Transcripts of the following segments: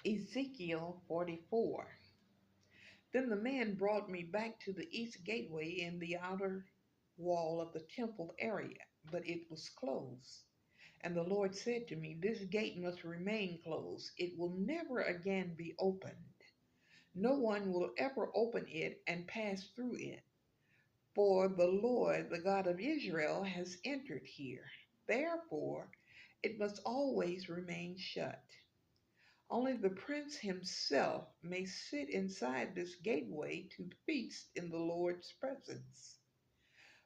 Ezekiel 44. Then the man brought me back to the east gateway in the outer wall of the temple area, but it was closed. And the Lord said to me, "This gate must remain closed. It will never again be opened. No one will ever open it and pass through it. For the Lord, the God of Israel, has entered here. Therefore, it must always remain shut. Only the prince himself may sit inside this gateway to feast in the Lord's presence.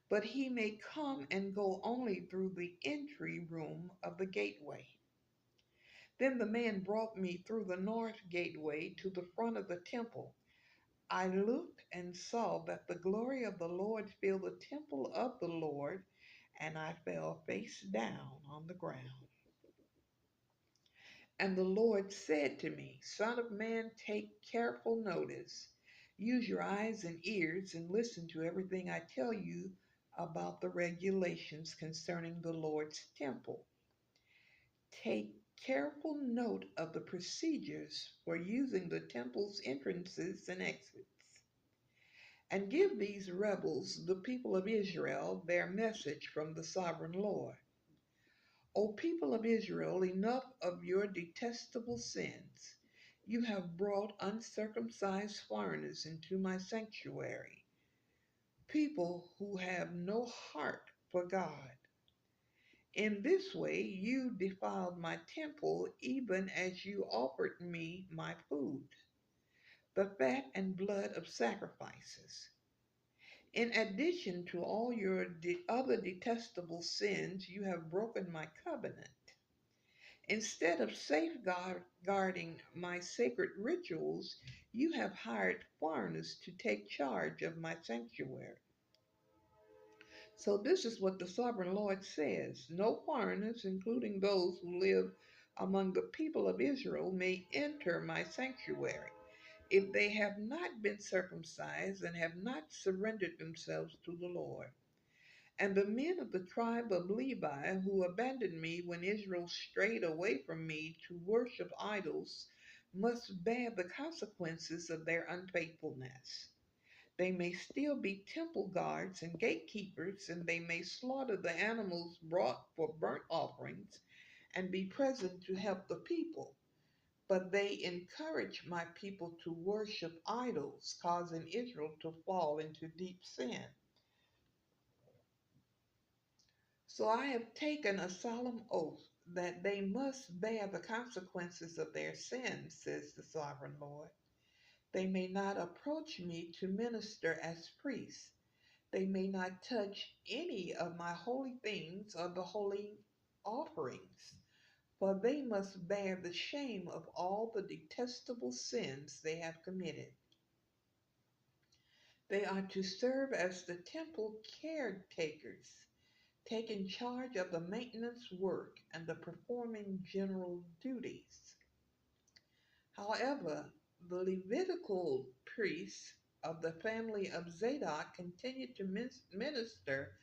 But he may come and go only through the entry room of the gateway." Then the man brought me through the north gateway to the front of the temple. I looked and saw that the glory of the Lord filled the temple of the Lord, and I fell face down on the ground. And the Lord said to me, "Son of man, take careful notice. Use your eyes and ears and listen to everything I tell you about the regulations concerning the Lord's temple. Take careful note of the procedures for using the temple's entrances and exits. And give these rebels, the people of Israel, their message from the sovereign Lord. O people of Israel, enough of your detestable sins. You have brought uncircumcised foreigners into my sanctuary, people who have no heart for God. In this way you defiled my temple, even as you offered me my food, the fat and blood of sacrifices. In addition to all your other detestable sins, you have broken my covenant. Instead of safeguarding my sacred rituals, you have hired foreigners to take charge of my sanctuary. So this is what the sovereign Lord says: no foreigners, including those who live among the people of Israel, may enter my sanctuary if they have not been circumcised and have not surrendered themselves to the Lord. And the men of the tribe of Levi who abandoned me when Israel strayed away from me to worship idols must bear the consequences of their unfaithfulness. They may still be temple guards and gatekeepers, and they may slaughter the animals brought for burnt offerings and be present to help the people. But they encourage my people to worship idols, causing Israel to fall into deep sin. So I have taken a solemn oath that they must bear the consequences of their sins, says the sovereign Lord. They may not approach me to minister as priests. They may not touch any of my holy things or the holy offerings, for they must bear the shame of all the detestable sins they have committed. They are to serve as the temple caretakers, taking charge of the maintenance work and the performing general duties. However, the Levitical priests of the family of Zadok continued to minister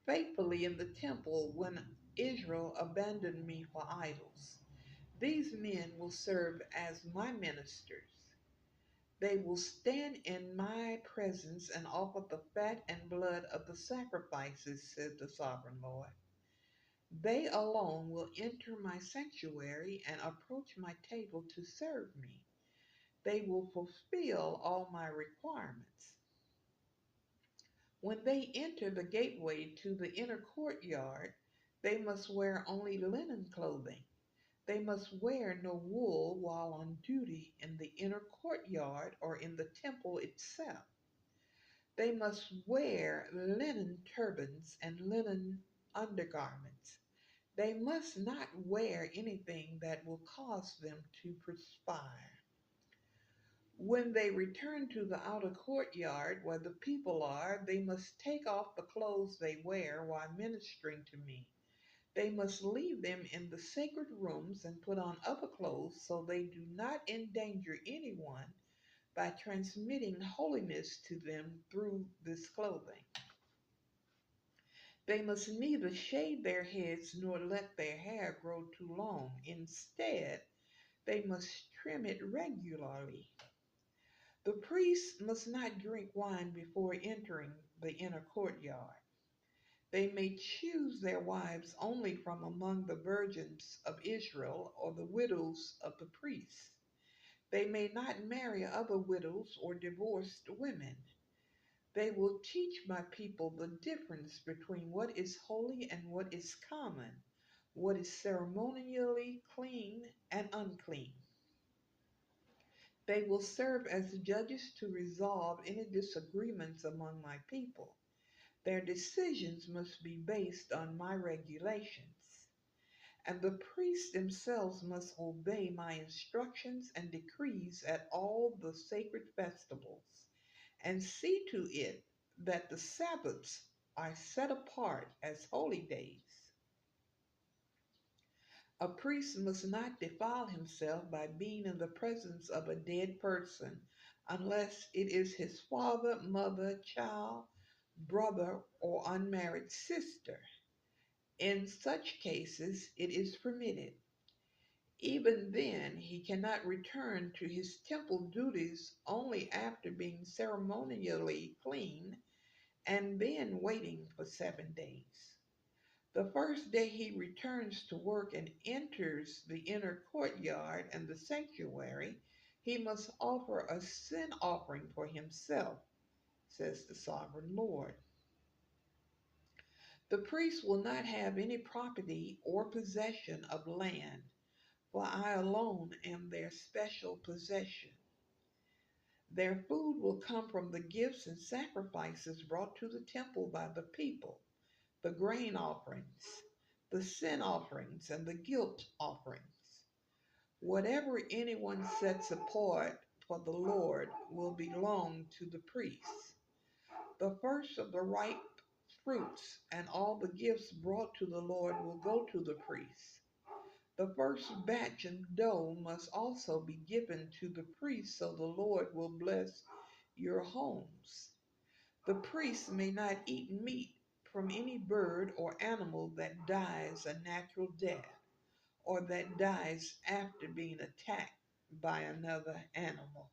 faithfully in the temple when Israel abandoned me for idols. These men will serve as my ministers. They will stand in my presence and offer the fat and blood of the sacrifices, said the sovereign Lord. They alone will enter my sanctuary and approach my table to serve me. They will fulfill all my requirements. When they enter the gateway to the inner courtyard, they must wear only linen clothing. They must wear no wool while on duty in the inner courtyard or in the temple itself. They must wear linen turbans and linen undergarments. They must not wear anything that will cause them to perspire. When they return to the outer courtyard where the people are, they must take off the clothes they wear while ministering to me. They must leave them in the sacred rooms and put on other clothes so they do not endanger anyone by transmitting holiness to them through this clothing. They must neither shave their heads nor let their hair grow too long. Instead, they must trim it regularly. The priests must not drink wine before entering the inner courtyard. They may choose their wives only from among the virgins of Israel or the widows of the priests. They may not marry other widows or divorced women. They will teach my people the difference between what is holy and what is common, what is ceremonially clean and unclean. They will serve as judges to resolve any disagreements among my people. Their decisions must be based on my regulations, and the priests themselves must obey my instructions and decrees at all the sacred festivals, and see to it that the Sabbaths are set apart as holy days. A priest must not defile himself by being in the presence of a dead person unless it is his father, mother, child, brother, or unmarried sister. In such cases, it is permitted. Even then, he cannot return to his temple duties only after being ceremonially clean and then waiting for 7 days. The first day he returns to work and enters the inner courtyard and the sanctuary, he must offer a sin offering for himself, says the sovereign Lord. The priest will not have any property or possession of land, for I alone am their special possession. Their food will come from the gifts and sacrifices brought to the temple by the people, the grain offerings, the sin offerings, and the guilt offerings. Whatever anyone sets apart for the Lord will belong to the priests. The first of the ripe fruits and all the gifts brought to the Lord will go to the priests. The first batch of dough must also be given to the priest, so the Lord will bless your homes. The priest may not eat meat from any bird or animal that dies a natural death or that dies after being attacked by another animal.